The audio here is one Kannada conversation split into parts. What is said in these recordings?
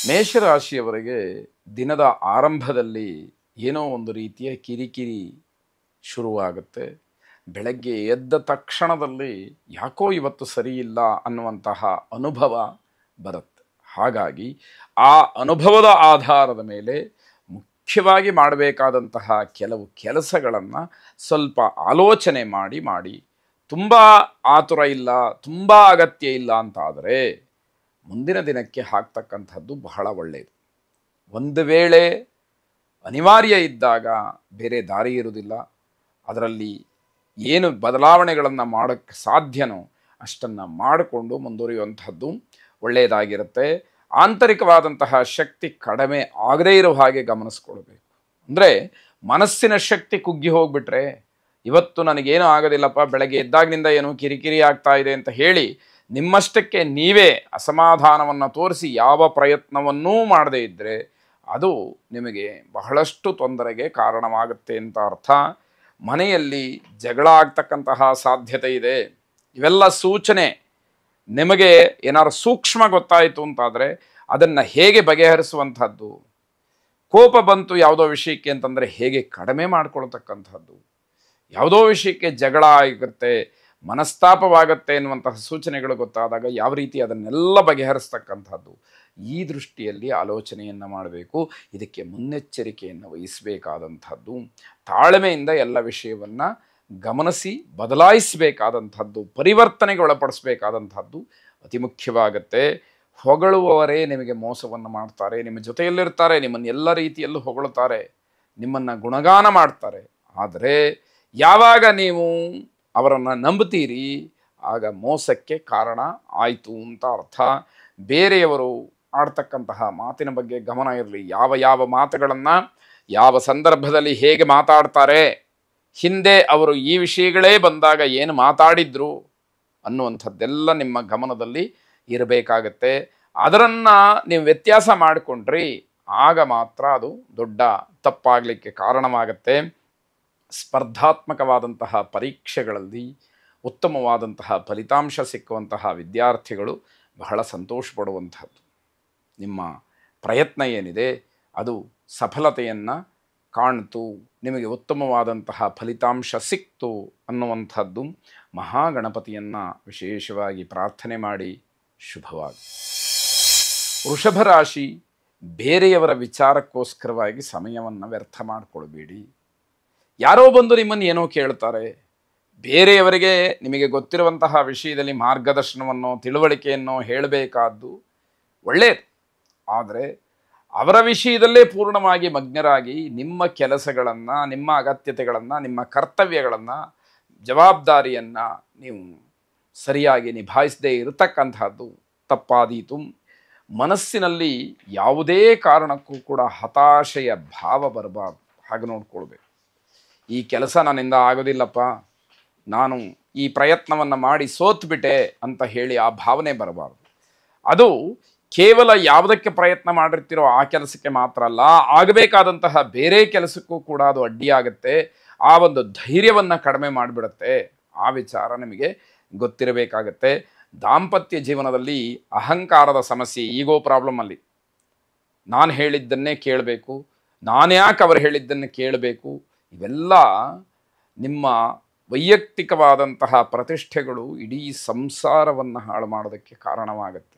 ಮೇಷರಾಶಿಯವರಿಗೆ ದಿನದ ಆರಂಭದಲ್ಲಿ ಏನೋ ಒಂದು ರೀತಿಯ ಕಿರಿಕಿರಿ ಶುರುವಾಗುತ್ತೆ. ಬೆಳಗ್ಗೆ ಎದ್ದ ತಕ್ಷಣದಲ್ಲಿ ಯಾಕೋ ಇವತ್ತು ಸರಿಯಿಲ್ಲ ಅನ್ನುವಂತಹ ಅನುಭವ ಬರುತ್ತೆ. ಹಾಗಾಗಿ ಆ ಅನುಭವದ ಆಧಾರದ ಮೇಲೆ ಮುಖ್ಯವಾಗಿ ಮಾಡಬೇಕಾದಂತಹ ಕೆಲವು ಕೆಲಸಗಳನ್ನು ಸ್ವಲ್ಪ ಆಲೋಚನೆ ಮಾಡಿ ತುಂಬ ಆತುರ ಇಲ್ಲ, ತುಂಬ ಅಗತ್ಯ ಇಲ್ಲ ಅಂತಾದರೆ ಮುಂದಿನ ದಿನಕ್ಕೆ ಹಾಕ್ತಕ್ಕಂಥದ್ದು ಬಹಳ ಒಳ್ಳೆಯದು. ಒಂದು ವೇಳೆ ಅನಿವಾರ್ಯ ಇದ್ದಾಗ ಬೇರೆ ದಾರಿ ಇರುವುದಿಲ್ಲ. ಅದರಲ್ಲಿ ಏನು ಬದಲಾವಣೆಗಳನ್ನು ಮಾಡೋಕ್ಕೆ ಸಾಧ್ಯನೋ ಅಷ್ಟನ್ನು ಮಾಡಿಕೊಂಡು ಮುಂದುವರಿಯುವಂಥದ್ದು ಒಳ್ಳೆಯದಾಗಿರುತ್ತೆ. ಆಂತರಿಕವಾದಂತಹ ಶಕ್ತಿ ಕಡಿಮೆ ಆಗದೇ ಇರೋ ಹಾಗೆ ಗಮನಿಸ್ಕೊಳ್ಬೇಕು. ಅಂದರೆ ಮನಸ್ಸಿನ ಶಕ್ತಿ ಕುಗ್ಗಿ ಹೋಗ್ಬಿಟ್ರೆ, ಇವತ್ತು ನನಗೇನು ಆಗೋದಿಲ್ಲಪ್ಪ, ಬೆಳಗ್ಗೆ ಎದ್ದಾಗಿನಿಂದ ಏನೋ ಕಿರಿಕಿರಿ ಆಗ್ತಾ ಇದೆ ಅಂತ ಹೇಳಿ ನಿಮ್ಮಷ್ಟಕ್ಕೆ ನೀವೇ ಅಸಮಾಧಾನವನ್ನು ತೋರಿಸಿ ಯಾವ ಪ್ರಯತ್ನವನ್ನೂ ಮಾಡದೇ ಇದ್ದರೆ ಅದು ನಿಮಗೆ ಬಹಳಷ್ಟು ತೊಂದರೆಗೆ ಕಾರಣವಾಗುತ್ತೆ ಅಂತ ಅರ್ಥ. ಮನೆಯಲ್ಲಿ ಜಗಳ ಆಗ್ತಕ್ಕಂತಹ ಸಾಧ್ಯತೆ ಇದೆ. ಇವೆಲ್ಲ ಸೂಚನೆ. ನಿಮಗೆ ಏನಾದ್ರು ಸೂಕ್ಷ್ಮ ಗೊತ್ತಾಯಿತು ಅಂತಾದರೆ ಅದನ್ನು ಹೇಗೆ ಬಗೆಹರಿಸುವಂಥದ್ದು, ಕೋಪ ಬಂತು ಯಾವುದೋ ವಿಷಯಕ್ಕೆ ಅಂತಂದರೆ ಹೇಗೆ ಕಡಿಮೆ ಮಾಡಿಕೊಳ್ತಕ್ಕಂಥದ್ದು, ಯಾವುದೋ ವಿಷಯಕ್ಕೆ ಜಗಳ ಆಗುತ್ತೆ, ಮನಸ್ತಾಪವಾಗುತ್ತೆ ಎನ್ನುವಂತಹ ಸೂಚನೆಗಳು ಗೊತ್ತಾದಾಗ ಯಾವ ರೀತಿ ಅದನ್ನೆಲ್ಲ ಬಗೆಹರಿಸ್ತಕ್ಕಂಥದ್ದು, ಈ ದೃಷ್ಟಿಯಲ್ಲಿ ಆಲೋಚನೆಯನ್ನು ಮಾಡಬೇಕು. ಇದಕ್ಕೆ ಮುನ್ನೆಚ್ಚರಿಕೆಯನ್ನು ವಹಿಸಬೇಕಾದಂಥದ್ದು, ತಾಳ್ಮೆಯಿಂದ ಎಲ್ಲ ವಿಷಯವನ್ನು ಗಮನಿಸಿ ಬದಲಾಯಿಸಬೇಕಾದಂಥದ್ದು, ಪರಿವರ್ತನೆಗೆ ಒಳಪಡಿಸಬೇಕಾದಂಥದ್ದು ಅತಿ ಮುಖ್ಯವಾಗುತ್ತೆ. ಹೊಗಳುವವರೇ ನಿಮಗೆ ಮೋಸವನ್ನು ಮಾಡ್ತಾರೆ. ನಿಮ್ಮ ಜೊತೆಯಲ್ಲಿರ್ತಾರೆ, ನಿಮ್ಮನ್ನು ಎಲ್ಲ ರೀತಿಯಲ್ಲೂ ಹೊಗಳುತ್ತಾರೆ, ನಿಮ್ಮನ್ನು ಗುಣಗಾನ ಮಾಡ್ತಾರೆ. ಆದರೆ ಯಾವಾಗ ನೀವು ಅವರನ್ನು ನಂಬುತ್ತೀರಿ ಆಗ ಮೋಸಕ್ಕೆ ಕಾರಣ ಆಯಿತು ಅಂತ ಅರ್ಥ. ಬೇರೆಯವರು ಆಡ್ತಕ್ಕಂತಹ ಮಾತಿನ ಬಗ್ಗೆ ಗಮನ ಇರಲಿ. ಯಾವ ಮಾತುಗಳನ್ನು ಯಾವ ಸಂದರ್ಭದಲ್ಲಿ ಹೇಗೆ ಮಾತಾಡ್ತಾರೆ, ಹಿಂದೆ ಅವರು ಈ ವಿಷಯಗಳೇ ಬಂದಾಗ ಏನು ಮಾತಾಡಿದ್ರು ಅನ್ನುವಂಥದ್ದೆಲ್ಲ ನಿಮ್ಮ ಗಮನದಲ್ಲಿ ಇರಬೇಕಾಗತ್ತೆ. ಅದನ್ನು ನೀವು ವ್ಯತ್ಯಾಸ ಮಾಡಿಕೊಂಡ್ರಿ ಆಗ ಮಾತ್ರ ಅದು ದೊಡ್ಡ ತಪ್ಪಾಗಲಿಕ್ಕೆ ಕಾರಣವಾಗತ್ತೆ. ಸ್ಪರ್ಧಾತ್ಮಕವಾದಂತಹ ಪರೀಕ್ಷೆಗಳಲ್ಲಿ ಉತ್ತಮವಾದಂತಹ ಫಲಿತಾಂಶ ಸಿಕ್ಕುವಂತಹ ವಿದ್ಯಾರ್ಥಿಗಳು ಬಹಳ ಸಂತೋಷ ಪಡುವಂಥದ್ದು. ನಿಮ್ಮ ಪ್ರಯತ್ನ ಏನಿದೆ ಅದು ಸಫಲತೆಯನ್ನು ಕಾಣ್ತು, ನಿಮಗೆ ಉತ್ತಮವಾದಂತಹ ಫಲಿತಾಂಶ ಸಿಕ್ತು ಅನ್ನುವಂಥದ್ದು. ಮಹಾಗಣಪತಿಯನ್ನು ವಿಶೇಷವಾಗಿ ಪ್ರಾರ್ಥನೆ ಮಾಡಿ ಶುಭವಾಗಿ. ವೃಷಭ ರಾಶಿ, ಬೇರೆಯವರ ವಿಚಾರಕ್ಕೋಸ್ಕರವಾಗಿ ಸಮಯವನ್ನು ವ್ಯರ್ಥ ಮಾಡಿಕೊಳ್ಬೇಡಿ. ಯಾರೋ ಬಂದು ನಿಮ್ಮನ್ನು ಏನೋ ಕೇಳ್ತಾರೆ, ಬೇರೆಯವರಿಗೆ ನಿಮಗೆ ಗೊತ್ತಿರುವಂತಹ ವಿಷಯದಲ್ಲಿ ಮಾರ್ಗದರ್ಶನವನ್ನು ತಿಳುವಳಿಕೆಯನ್ನು ಹೇಳಬೇಕಾದ್ದು ಒಳ್ಳೆಯದು. ಆದರೆ ಅವರ ವಿಷಯದಲ್ಲೇ ಪೂರ್ಣವಾಗಿ ಮಗ್ನರಾಗಿ ನಿಮ್ಮ ಕೆಲಸಗಳನ್ನು, ನಿಮ್ಮ ಅಗತ್ಯತೆಗಳನ್ನು, ನಿಮ್ಮ ಕರ್ತವ್ಯಗಳನ್ನು, ಜವಾಬ್ದಾರಿಯನ್ನು ನೀವು ಸರಿಯಾಗಿ ನಿಭಾಯಿಸದೇ ಇರತಕ್ಕಂಥದ್ದು ತಪ್ಪಾದೀತು. ಮನಸ್ಸಿನಲ್ಲಿ ಯಾವುದೇ ಕಾರಣಕ್ಕೂ ಕೂಡ ಹತಾಶೆಯ ಭಾವ ಬರಬಾರ್ದು. ಹಾಗೆ ನೋಡ್ಕೊಳ್ಬೇಕು. ಈ ಕೆಲಸ ನನ್ನಿಂದ ಆಗೋದಿಲ್ಲಪ್ಪ, ನಾನು ಈ ಪ್ರಯತ್ನವನ್ನು ಮಾಡಿ ಸೋತ್ಬಿಟ್ಟೆ ಅಂತ ಹೇಳಿ ಆ ಭಾವನೆ ಬರಬಾರ್ದು. ಅದು ಕೇವಲ ಯಾವುದಕ್ಕೆ ಪ್ರಯತ್ನ ಮಾಡಿರ್ತೀರೋ ಆ ಕೆಲಸಕ್ಕೆ ಮಾತ್ರ ಅಲ್ಲ, ಆಗಬೇಕಾದಂತಹ ಬೇರೆ ಕೆಲಸಕ್ಕೂ ಕೂಡ ಅದು ಅಡ್ಡಿಯಾಗುತ್ತೆ. ಆ ಒಂದು ಧೈರ್ಯವನ್ನು ಕಡಿಮೆ ಮಾಡಿಬಿಡುತ್ತೆ. ಆ ವಿಚಾರ ನಿಮಗೆ ಗೊತ್ತಿರಬೇಕಾಗತ್ತೆ. ದಾಂಪತ್ಯ ಜೀವನದಲ್ಲಿ ಅಹಂಕಾರದ ಸಮಸ್ಯೆ, ಈಗೋ ಪ್ರಾಬ್ಲಮಲ್ಲಿ ನಾನು ಹೇಳಿದ್ದನ್ನೇ ಕೇಳಬೇಕು, ನಾನು ಯಾಕೆ ಅವರು ಹೇಳಿದ್ದನ್ನು ಕೇಳಬೇಕು, ಇವೆಲ್ಲ ನಿಮ್ಮ ವೈಯಕ್ತಿಕವಾದಂತಹ ಪ್ರತಿಷ್ಠೆಗಳು ಇಡೀ ಸಂಸಾರವನ್ನು ಹಾಳು ಮಾಡೋದಕ್ಕೆ ಕಾರಣವಾಗುತ್ತೆ.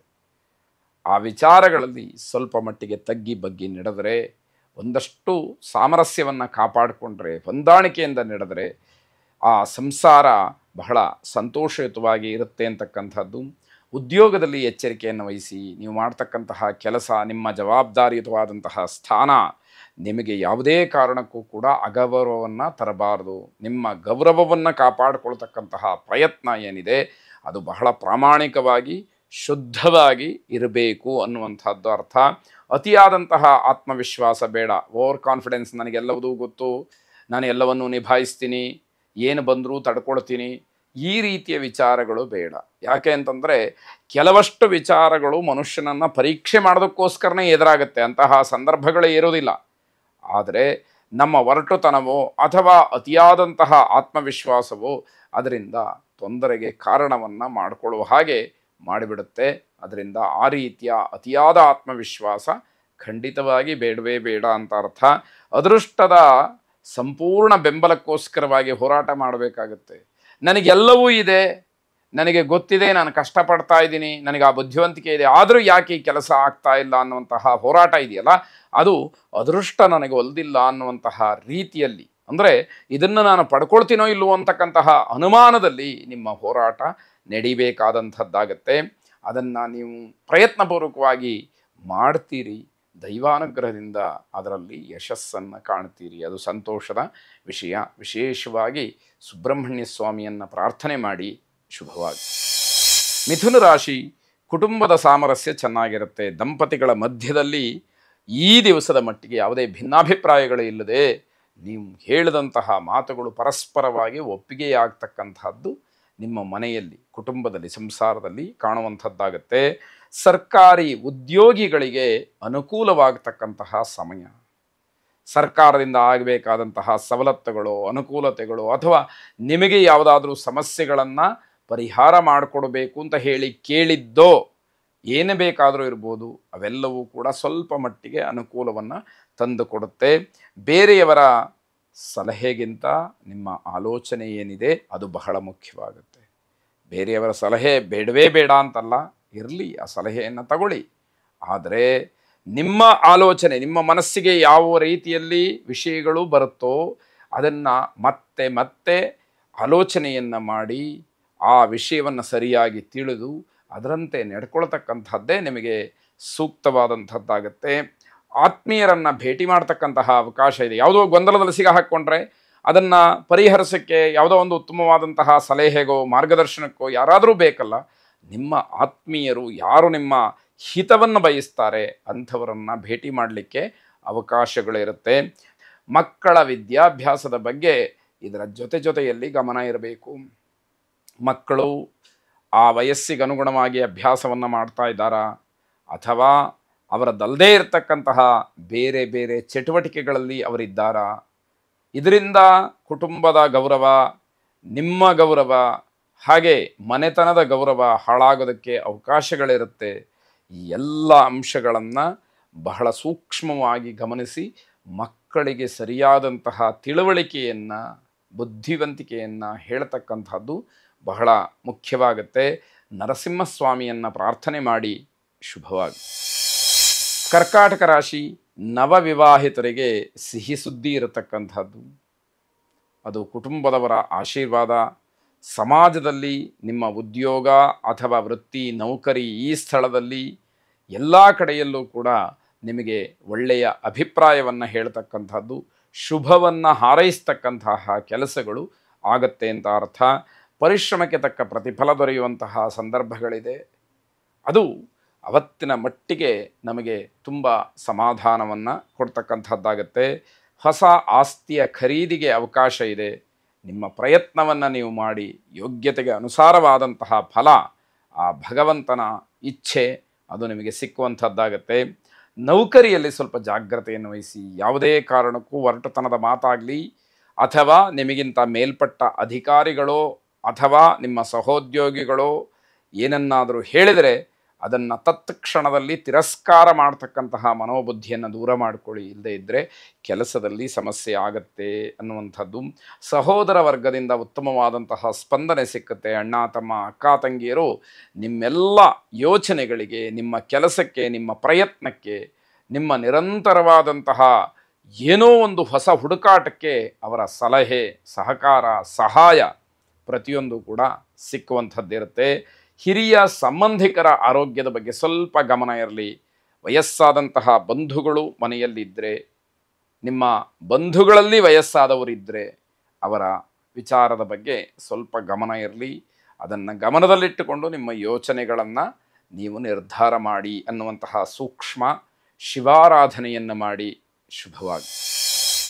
ಆ ವಿಚಾರಗಳಲ್ಲಿ ಸ್ವಲ್ಪ ಮಟ್ಟಿಗೆ ತಗ್ಗಿ ಬಗ್ಗಿ ನಡೆದರೆ, ಒಂದಷ್ಟು ಸಾಮರಸ್ಯವನ್ನು ಕಾಪಾಡಿಕೊಂಡ್ರೆ, ಹೊಂದಾಣಿಕೆಯಿಂದ ನಡೆದರೆ ಆ ಸಂಸಾರ ಬಹಳ ಸಂತೋಷಯುತವಾಗಿ ಇರುತ್ತೆ ಅಂತಕ್ಕಂಥದ್ದು. ಉದ್ಯೋಗದಲ್ಲಿ ಎಚ್ಚರಿಕೆಯನ್ನು ವಹಿಸಿ. ನೀವು ಮಾಡ್ತಕ್ಕಂತಹ ಕೆಲಸ, ನಿಮ್ಮ ಜವಾಬ್ದಾರಿಯುತವಾದಂತಹ ಸ್ಥಾನ ನಿಮಗೆ ಯಾವುದೇ ಕಾರಣಕ್ಕೂ ಕೂಡ ಅಗೌರವವನ್ನು ತರಬಾರದು. ನಿಮ್ಮ ಗೌರವವನ್ನು ಕಾಪಾಡಿಕೊಳ್ತಕ್ಕಂತಹ ಪ್ರಯತ್ನ ಏನಿದೆ ಅದು ಬಹಳ ಪ್ರಾಮಾಣಿಕವಾಗಿ ಶುದ್ಧವಾಗಿ ಇರಬೇಕು ಅನ್ನುವಂಥದ್ದು ಅರ್ಥ. ಅತಿಯಾದಂತಹ ಆತ್ಮವಿಶ್ವಾಸ ಬೇಡ. ಓವರ್ ಕಾನ್ಫಿಡೆನ್ಸ್, ನನಗೆಲ್ಲವೂ ಗೊತ್ತು, ನಾನು ಎಲ್ಲವನ್ನೂ ನಿಭಾಯಿಸ್ತೀನಿ, ಏನು ಬಂದರೂ ತಡ್ಕೊಳ್ತೀನಿ, ಈ ರೀತಿಯ ವಿಚಾರಗಳು ಬೇಡ. ಯಾಕೆ ಅಂತಂದರೆ ಕೆಲವಷ್ಟು ವಿಚಾರಗಳು ಮನುಷ್ಯನನ್ನು ಪರೀಕ್ಷೆ ಮಾಡೋದಕ್ಕೋಸ್ಕರನೇ ಎದುರಾಗುತ್ತೆ. ಅಂತಹ ಸಂದರ್ಭಗಳೇ ಇರೋದಿಲ್ಲ. ಆದರೆ ನಮ್ಮ ಒರಟುತನವೋ ಅಥವಾ ಅತಿಯಾದಂತಹ ಆತ್ಮವಿಶ್ವಾಸವೋ ಅದರಿಂದ ತೊಂದರೆಗೆ ಕಾರಣವನ್ನು ಮಾಡಿಕೊಳ್ಳುವ ಹಾಗೆ ಮಾಡಿಬಿಡುತ್ತೆ. ಅದರಿಂದ ಆ ರೀತಿಯ ಅತಿಯಾದ ಆತ್ಮವಿಶ್ವಾಸ ಖಂಡಿತವಾಗಿ ಬೇಡವೇ ಬೇಡ ಅಂತ ಅರ್ಥ. ಅದೃಷ್ಟದ ಸಂಪೂರ್ಣ ಬೆಂಬಲಕ್ಕೋಸ್ಕರವಾಗಿ ಹೋರಾಟ ಮಾಡಬೇಕಾಗತ್ತೆ. ನನಗೆಲ್ಲವೂ ಇದೆ, ನನಗೆ ಗೊತ್ತಿದೆ, ನಾನು ಕಷ್ಟಪಡ್ತಾ ಇದ್ದೀನಿ, ನನಗೆ ಆ ಬುದ್ಧಿವಂತಿಕೆ ಇದೆ, ಆದರೂ ಯಾಕೆ ಈ ಕೆಲಸ ಆಗ್ತಾ ಇಲ್ಲ ಅನ್ನುವಂತಹ ಹೋರಾಟ ಇದೆಯಲ್ಲ, ಅದು ಅದೃಷ್ಟ ನನಗೆ ಒಲ್ದಿಲ್ಲ ಅನ್ನುವಂತಹ ರೀತಿಯಲ್ಲಿ, ಅಂದರೆ ಇದನ್ನು ನಾನು ಪಡ್ಕೊಳ್ತೀನೋ ಇಲ್ಲವೋ ಅಂತಕ್ಕಂತಹ ಅನುಮಾನದಲ್ಲಿ ನಿಮ್ಮ ಹೋರಾಟ ನಡಿಬೇಕಾದಂಥದ್ದಾಗತ್ತೆ. ಅದನ್ನು ನೀವು ಪ್ರಯತ್ನಪೂರ್ವಕವಾಗಿ ಮಾಡ್ತೀರಿ, ದೈವಾನುಗ್ರಹದಿಂದ ಅದರಲ್ಲಿ ಯಶಸ್ಸನ್ನು ಕಾಣ್ತೀರಿ. ಅದು ಸಂತೋಷದ ವಿಷಯ. ವಿಶೇಷವಾಗಿ ಸುಬ್ರಹ್ಮಣ್ಯ ಸ್ವಾಮಿಯನ್ನು ಪ್ರಾರ್ಥನೆ ಮಾಡಿ. ಶುಭವಾಗಿ. ಮಿಥುನ ರಾಶಿ, ಕುಟುಂಬದ ಸಾಮರಸ್ಯ ಚೆನ್ನಾಗಿರುತ್ತೆ. ದಂಪತಿಗಳ ಮಧ್ಯದಲ್ಲಿ ಈ ದಿವಸದ ಮಟ್ಟಿಗೆ ಯಾವುದೇ ಭಿನ್ನಾಭಿಪ್ರಾಯಗಳು ಇಲ್ಲದೆ ನೀವು ಹೇಳಿದಂತಹ ಮಾತುಗಳು ಪರಸ್ಪರವಾಗಿ ಒಪ್ಪಿಗೆಯಾಗ್ತಕ್ಕಂಥದ್ದು ನಿಮ್ಮ ಮನೆಯಲ್ಲಿ, ಕುಟುಂಬದಲ್ಲಿ, ಸಂಸಾರದಲ್ಲಿ ಕಾಣುವಂಥದ್ದಾಗತ್ತೆ. ಸರ್ಕಾರಿ ಉದ್ಯೋಗಿಗಳಿಗೆ ಅನುಕೂಲವಾಗತಕ್ಕಂತಹ ಸಮಯ. ಸರ್ಕಾರದಿಂದ ಆಗಬೇಕಾದಂತಹ ಸವಲತ್ತುಗಳು, ಅನುಕೂಲತೆಗಳು, ಅಥವಾ ನಿಮಗೆ ಯಾವುದಾದ್ರೂ ಸಮಸ್ಯೆಗಳನ್ನು ಪರಿಹಾರ ಮಾಡಿಕೊಡಬೇಕು ಅಂತ ಹೇಳಿ ಕೇಳಿದ್ದೋ ಏನೇ ಬೇಕಾದರೂ ಇರ್ಬೋದು, ಅವೆಲ್ಲವೂ ಕೂಡ ಸ್ವಲ್ಪ ಮಟ್ಟಿಗೆ ಅನುಕೂಲವನ್ನು ತಂದುಕೊಡುತ್ತೆ. ಬೇರೆಯವರ ಸಲಹೆಗಿಂತ ನಿಮ್ಮ ಆಲೋಚನೆ ಏನಿದೆ ಅದು ಬಹಳ ಮುಖ್ಯವಾಗುತ್ತೆ. ಬೇರೆಯವರ ಸಲಹೆ ಬೇಡವೇ ಬೇಡ ಅಂತಲ್ಲ, ಇರಲಿ, ಆ ಸಲಹೆಯನ್ನು ತಗೊಳ್ಳಿ. ಆದರೆ ನಿಮ್ಮ ಆಲೋಚನೆ, ನಿಮ್ಮ ಮನಸ್ಸಿಗೆ ಯಾವ ರೀತಿಯಲ್ಲಿ ವಿಷಯಗಳು ಬರುತ್ತೋ ಅದನ್ನು ಮತ್ತೆ ಮತ್ತೆ ಆಲೋಚನೆಯನ್ನು ಮಾಡಿ ಆ ವಿಷಯವನ್ನು ಸರಿಯಾಗಿ ತಿಳಿದು ಅದರಂತೆ ನಡ್ಕೊಳ್ತಕ್ಕಂಥದ್ದೇ ನಿಮಗೆ ಸೂಕ್ತವಾದಂಥದ್ದಾಗತ್ತೆ. ಆತ್ಮೀಯರನ್ನು ಭೇಟಿ ಮಾಡ್ತಕ್ಕಂತಹ ಅವಕಾಶ ಇದೆ. ಯಾವುದೋ ಗೊಂದಲದಲ್ಲಿ ಸಿಗಹಾಕ್ಕೊಂಡ್ರೆ ಅದನ್ನು ಪರಿಹರಿಸೋಕ್ಕೆ ಯಾವುದೋ ಒಂದು ಉತ್ತಮವಾದಂತಹ ಸಲಹೆಗೋ ಮಾರ್ಗದರ್ಶನಕ್ಕೋ ಯಾರಾದರೂ ಬೇಕಲ್ಲ. ನಿಮ್ಮ ಆತ್ಮೀಯರು ಯಾರು ನಿಮ್ಮ ಹಿತವನ್ನು ಬಯಸ್ತಾರೆ ಅಂಥವರನ್ನು ಭೇಟಿ ಮಾಡಲಿಕ್ಕೆ ಅವಕಾಶಗಳಿರುತ್ತೆ. ಮಕ್ಕಳ ವಿದ್ಯಾಭ್ಯಾಸದ ಬಗ್ಗೆ ಇದರ ಜೊತೆಯಲ್ಲಿ ಗಮನ ಇರಬೇಕು. ಮಕ್ಕಳು ಆ ವಯಸ್ಸಿಗೆ ಅನುಗುಣವಾಗಿ ಅಭ್ಯಾಸವನ್ನು ಮಾಡ್ತಾ ಇದ್ದಾರಾ, ಅಥವಾ ಅವರದ್ದಲ್ಲದೇ ಇರತಕ್ಕಂತಹ ಬೇರೆ ಬೇರೆ ಚಟುವಟಿಕೆಗಳಲ್ಲಿ ಅವರಿದ್ದಾರಾ? ಇದರಿಂದ ಕುಟುಂಬದ ಗೌರವ, ನಿಮ್ಮ ಗೌರವ, ಹಾಗೆ ಮನೆತನದ ಗೌರವ ಹಾಳಾಗೋದಕ್ಕೆ ಅವಕಾಶಗಳಿರುತ್ತೆ. ಈ ಎಲ್ಲ ಅಂಶಗಳನ್ನು ಬಹಳ ಸೂಕ್ಷ್ಮವಾಗಿ ಗಮನಿಸಿ ಮಕ್ಕಳಿಗೆ ಸರಿಯಾದಂತಹ ತಿಳುವಳಿಕೆಯನ್ನು, ಬುದ್ಧಿವಂತಿಕೆಯನ್ನು ಹೇಳ್ತಕ್ಕಂಥದ್ದು ಬಹಳ ಮುಖ್ಯವಾಗುತ್ತೆ. ನರಸಿಂಹಸ್ವಾಮಿಯನ್ನು ಪ್ರಾರ್ಥನೆ ಮಾಡಿ. ಶುಭವಾಗಿ. ಕರ್ಕಾಟಕ ರಾಶಿ, ನವವಿವಾಹಿತರಿಗೆ ಸಿಹಿ ಸುದ್ದಿ ಇರತಕ್ಕಂಥದ್ದು. ಅದು ಕುಟುಂಬದವರ ಆಶೀರ್ವಾದ. ಸಮಾಜದಲ್ಲಿ ನಿಮ್ಮ ಉದ್ಯೋಗ ಅಥವಾ ವೃತ್ತಿ, ನೌಕರಿ, ಈ ಸ್ಥಳದಲ್ಲಿ ಎಲ್ಲ ಕಡೆಯಲ್ಲೂ ಕೂಡ ನಿಮಗೆ ಒಳ್ಳೆಯ ಅಭಿಪ್ರಾಯವನ್ನು ಹೇಳ್ತಕ್ಕಂಥದ್ದು, ಶುಭವನ್ನು ಹಾರೈಸ್ತಕ್ಕಂತಹ ಕೆಲಸಗಳು ಆಗತ್ತೆ ಅಂತ ಅರ್ಥ. ಪರಿಶ್ರಮಕ್ಕೆ ತಕ್ಕ ಪ್ರತಿಫಲ ದೊರೆಯುವಂತಹ ಸಂದರ್ಭಗಳಿದೆ. ಅದು ಅವತ್ತಿನ ಮಟ್ಟಿಗೆ ನಮಗೆ ತುಂಬ ಸಮಾಧಾನವನ್ನು ಕೊಡ್ತಕ್ಕಂಥದ್ದಾಗತ್ತೆ. ಹೊಸ ಆಸ್ತಿಯ ಖರೀದಿಗೆ ಅವಕಾಶ ಇದೆ. ನಿಮ್ಮ ಪ್ರಯತ್ನವನ್ನು ನೀವು ಮಾಡಿ ಯೋಗ್ಯತೆಗೆ ಅನುಸಾರವಾದಂತಹ ಫಲ, ಆ ಭಗವಂತನ ಇಚ್ಛೆ, ಅದು ನಿಮಗೆ ಸಿಕ್ಕುವಂಥದ್ದಾಗತ್ತೆ. ನೌಕರಿಯಲ್ಲಿ ಸ್ವಲ್ಪ ಜಾಗ್ರತೆಯನ್ನು ವಹಿಸಿ. ಯಾವುದೇ ಕಾರಣಕ್ಕೂ ಒರಟುತನದ ಮಾತಾಗಲಿ, ಅಥವಾ ನಿಮಗಿಂತ ಮೇಲ್ಪಟ್ಟ ಅಧಿಕಾರಿಗಳೋ ಅಥವಾ ನಿಮ್ಮ ಸಹೋದ್ಯೋಗಿಗಳೋ ಏನನ್ನಾದರೂ ಹೇಳಿದರೆ ಅದನ್ನು ತತ್ಕ್ಷಣದಲ್ಲಿ ತಿರಸ್ಕಾರ ಮಾಡ್ತಕ್ಕಂತಹ ಮನೋಬುದ್ಧಿಯನ್ನು ದೂರ ಮಾಡಿಕೊಳ್ಳಿ. ಇಲ್ಲದೇ ಇದ್ದರೆ ಕೆಲಸದಲ್ಲಿ ಸಮಸ್ಯೆ ಆಗತ್ತೆ ಅನ್ನುವಂಥದ್ದು. ಸಹೋದರ ವರ್ಗದಿಂದ ಉತ್ತಮವಾದಂತಹ ಸ್ಪಂದನೆ ಸಿಕ್ಕುತ್ತೆ. ಅಣ್ಣ ತಮ್ಮ, ಅಕ್ಕ ತಂಗಿಯರು ನಿಮ್ಮೆಲ್ಲ ಯೋಚನೆಗಳಿಗೆ, ನಿಮ್ಮ ಕೆಲಸಕ್ಕೆ, ನಿಮ್ಮ ಪ್ರಯತ್ನಕ್ಕೆ, ನಿಮ್ಮ ನಿರಂತರವಾದಂತಹ ಏನೋ ಒಂದು ಹೊಸ ಹುಡುಕಾಟಕ್ಕೆ ಅವರ ಸಲಹೆ, ಸಹಕಾರ, ಸಹಾಯ ಪ್ರತಿಯೊಂದು ಕೂಡ ಸಿಕ್ಕುವಂಥದ್ದಿರುತ್ತೆ. ಹಿರಿಯ ಸಂಬಂಧಿಕರ ಆರೋಗ್ಯದ ಬಗ್ಗೆ ಸ್ವಲ್ಪ ಗಮನ ಇರಲಿ. ವಯಸ್ಸಾದಂತಹ ಬಂಧುಗಳು ಮನೆಯಲ್ಲಿದ್ದರೆ, ನಿಮ್ಮ ಬಂಧುಗಳಲ್ಲಿ ವಯಸ್ಸಾದವರಿದ್ದರೆ ಅವರ ವಿಚಾರದ ಬಗ್ಗೆ ಸ್ವಲ್ಪ ಗಮನ ಇರಲಿ. ಅದನ್ನು ಗಮನದಲ್ಲಿಟ್ಟುಕೊಂಡು ನಿಮ್ಮ ಯೋಚನೆಗಳನ್ನು ನೀವು ನಿರ್ಧಾರ ಮಾಡಿ ಅನ್ನುವಂತಹ ಸೂಕ್ಷ್ಮ ಶಿವಾರಾಧನೆಯನ್ನು ಮಾಡಿ. ಶುಭವಾಗಿ.